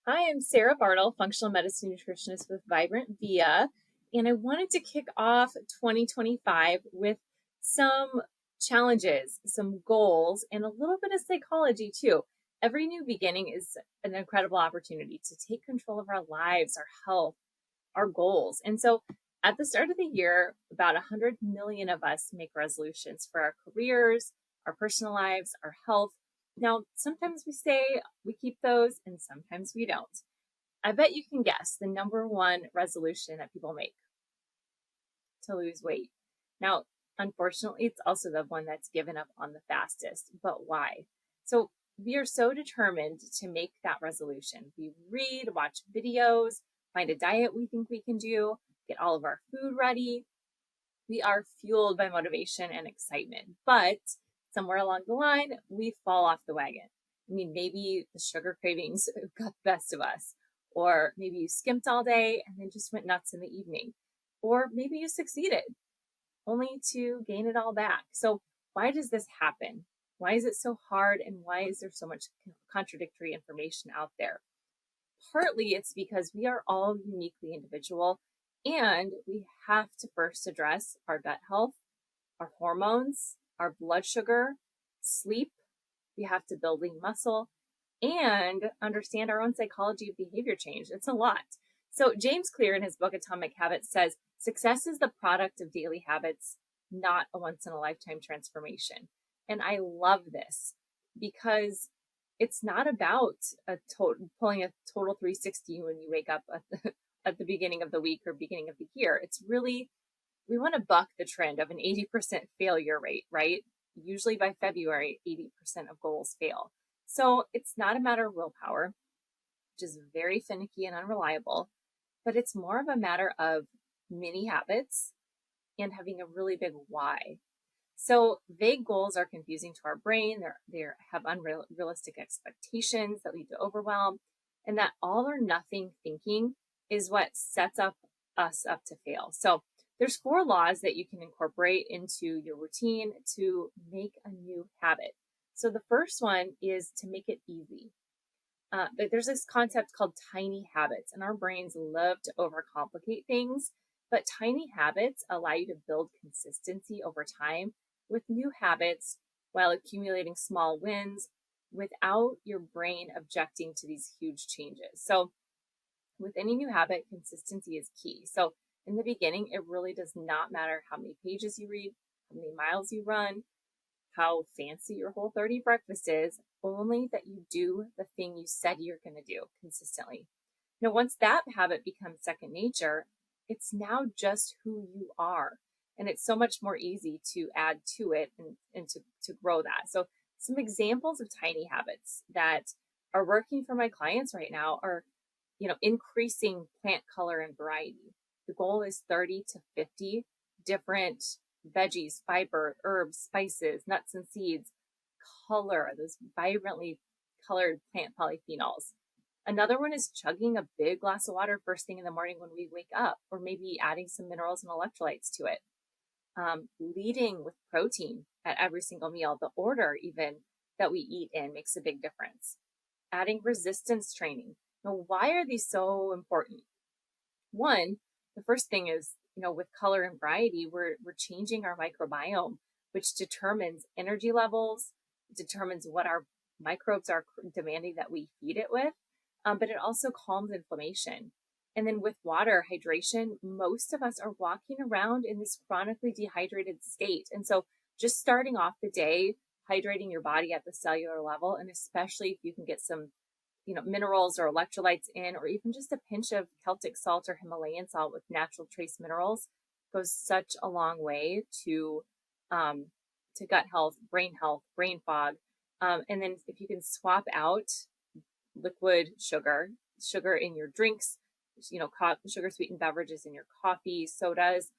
I am Sara Barthel, functional medicine nutritionist with Vibrant Via, and I wanted to kick off 2025 with some challenges, some goals, and a little bit of psychology too. Every new beginning is an incredible opportunity to take control of our lives, our health, our goals. And so at the start of the year, about 100 million of us make resolutions for our careers, our personal lives, our health. Now, sometimes we say we keep those and sometimes we don't. I bet you can guess the number one resolution that people make: to lose weight. Now, unfortunately, it's also the one that's given up on the fastest. But why? So we are so determined to make that resolution. We read, watch videos, find a diet we think we can do, get all of our food ready. We are fueled by motivation and excitement, but somewhere along the line, we fall off the wagon. I mean, maybe the sugar cravings got the best of us, or maybe you skimped all day and then just went nuts in the evening, or maybe you succeeded only to gain it all back. So why does this happen? Why is it so hard, and why is there so much contradictory information out there? Partly it's because we are all uniquely individual, and we have to first address our gut health, our hormones, our blood sugar, sleep. We have to build lean muscle and understand our own psychology of behavior change. It's a lot. So James Clear in his book Atomic Habits says, success is the product of daily habits, not a once in a lifetime transformation. And I love this because it's not about pulling a total 360 when you wake up at the beginning of the week or beginning of the year. It's really, we want to buck the trend of an 80% failure rate, right? Usually by February, 80% of goals fail. So it's not a matter of willpower, which is very finicky and unreliable, but it's more of a matter of mini habits and having a really big why. So vague goals are confusing to our brain. They have unrealistic expectations that lead to overwhelm, and that all or nothing thinking is what sets us up to fail. So there's 4 laws that you can incorporate into your routine to make a new habit. So the first one is to make it easy. There's this concept called tiny habits, and our brains love to overcomplicate things, but tiny habits allow you to build consistency over time with new habits while accumulating small wins without your brain objecting to these huge changes. So with any new habit, consistency is key. So in the beginning, it really does not matter how many pages you read, how many miles you run, how fancy your Whole30 breakfast is, only that you do the thing you said you're going to do consistently. Now, once that habit becomes second nature, it's now just who you are. And it's so much more easy to add to it and to grow that. So some examples of tiny habits that are working for my clients right now are, increasing plant color and variety. The goal is 30 to 50 different veggies, fiber, herbs, spices, nuts and seeds, color, those vibrantly colored plant polyphenols. Another one is chugging a big glass of water first thing in the morning when we wake up, or maybe adding some minerals and electrolytes to it. Leading with protein at every single meal, the order even that we eat in makes a big difference. Adding resistance training. Now, why are these so important? One, the first thing is, with color and variety, we're changing our microbiome, which determines energy levels, determines what our microbes are demanding that we feed it with, but it also calms inflammation. And then with water, hydration, most of us are walking around in this chronically dehydrated state. And so just starting off the day, hydrating your body at the cellular level, and especially if you can get some, minerals or electrolytes in, or even just a pinch of Celtic salt or Himalayan salt with natural trace minerals, goes such a long way to gut health, brain fog. And then if you can swap out liquid sugar in your drinks, sugar sweetened beverages in your coffee, sodas,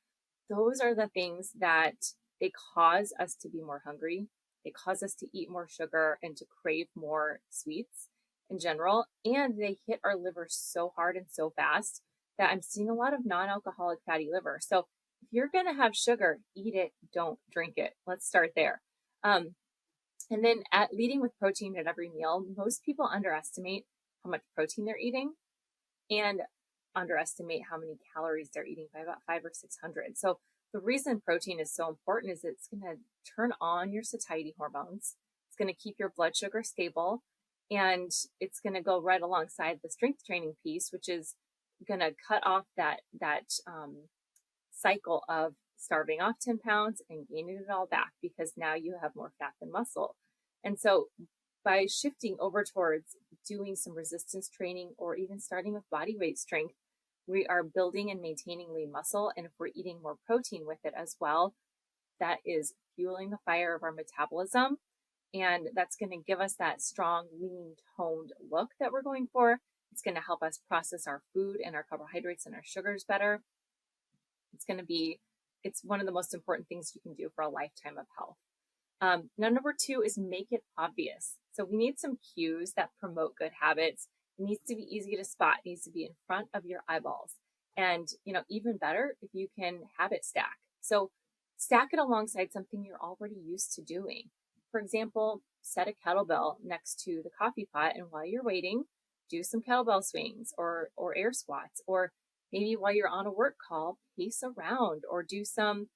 those are the things that they cause us to be more hungry. They cause us to eat more sugar and to crave more sweets in general. And they hit our liver so hard and so fast that I'm seeing a lot of non-alcoholic fatty liver. So if you're going to have sugar, eat it, don't drink it. Let's start there. And then leading with protein at every meal, most people underestimate how much protein they're eating and underestimate how many calories they're eating by about 500 or 600. So the reason protein is so important is it's going to turn on your satiety hormones. It's going to keep your blood sugar stable, and it's going to go right alongside the strength training piece, which is going to cut off that cycle of starving off 10 pounds and gaining it all back, because now you have more fat than muscle. And so by shifting over towards doing some resistance training or even starting with body weight strength, we are building and maintaining lean muscle. And if we're eating more protein with it as well, that is fueling the fire of our metabolism. And that's going to give us that strong, lean, toned look that we're going for. It's going to help us process our food and our carbohydrates and our sugars better. It's one of the most important things you can do for a lifetime of health. Now, number 2 is make it obvious. So we need some cues that promote good habits. It needs to be easy to spot. It needs to be in front of your eyeballs. And, even better if you can habit stack. So stack it alongside something you're already used to doing. For example, set a kettlebell next to the coffee pot, and while you're waiting, do some kettlebell swings or air squats, or maybe while you're on a work call, pace around or do some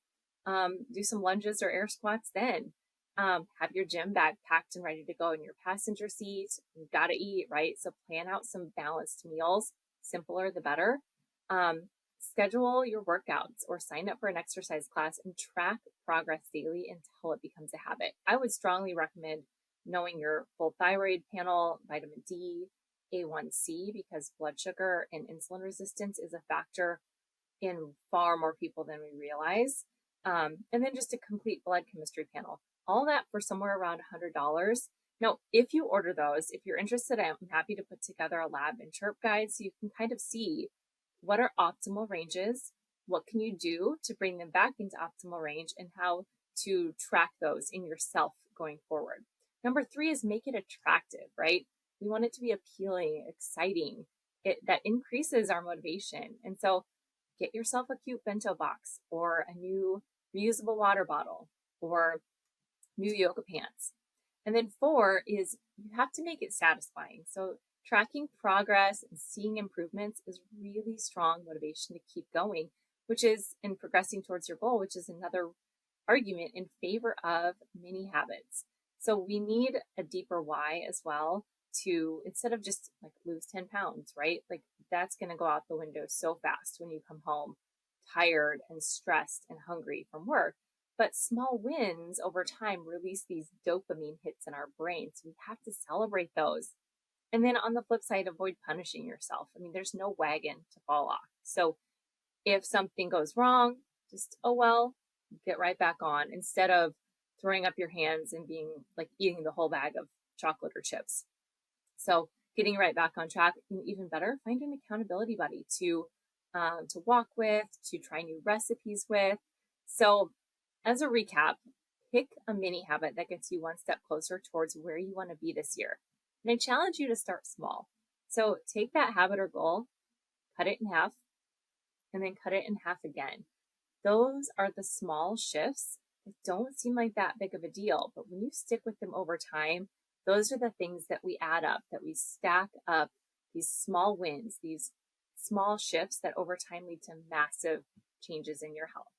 lunges or air squats then. Have your gym bag packed and ready to go in your passenger seat. You've got to eat, right? So plan out some balanced meals. Simpler, the better. Schedule your workouts or sign up for an exercise class and track progress daily until it becomes a habit. I would strongly recommend knowing your full thyroid panel, vitamin D, A1C, because blood sugar and insulin resistance is a factor in far more people than we realize. And then just a complete blood chemistry panel. All that for somewhere around $100. Now, if you order those, if you're interested, I'm happy to put together a lab and chirp guide so you can kind of see what are optimal ranges, what can you do to bring them back into optimal range, and how to track those in yourself going forward. Number 3 is make it attractive, right? We want it to be appealing, exciting. That increases our motivation. And so get yourself a cute bento box or a new reusable water bottle or new yoga pants. And then 4 is you have to make it satisfying. So tracking progress and seeing improvements is really strong motivation to keep going, which is in progressing towards your goal, which is another argument in favor of mini habits. So we need a deeper why as well, to instead of just like lose 10 pounds, right? Like that's going to go out the window so fast when you come home tired and stressed and hungry from work. But small wins over time release these dopamine hits in our brain. So we have to celebrate those. And then on the flip side, avoid punishing yourself. I mean, there's no wagon to fall off. So if something goes wrong, just, oh well, get right back on, instead of throwing up your hands and being like eating the whole bag of chocolate or chips. So getting right back on track, and even better, find an accountability buddy to walk with, to try new recipes with. So as a recap, pick a mini habit that gets you one step closer towards where you want to be this year. And I challenge you to start small. So take that habit or goal, cut it in half, and then cut it in half again. Those are the small shifts that don't seem like that big of a deal, but when you stick with them over time, those are the things that we add up, that we stack up, these small wins, these small shifts that over time lead to massive changes in your health.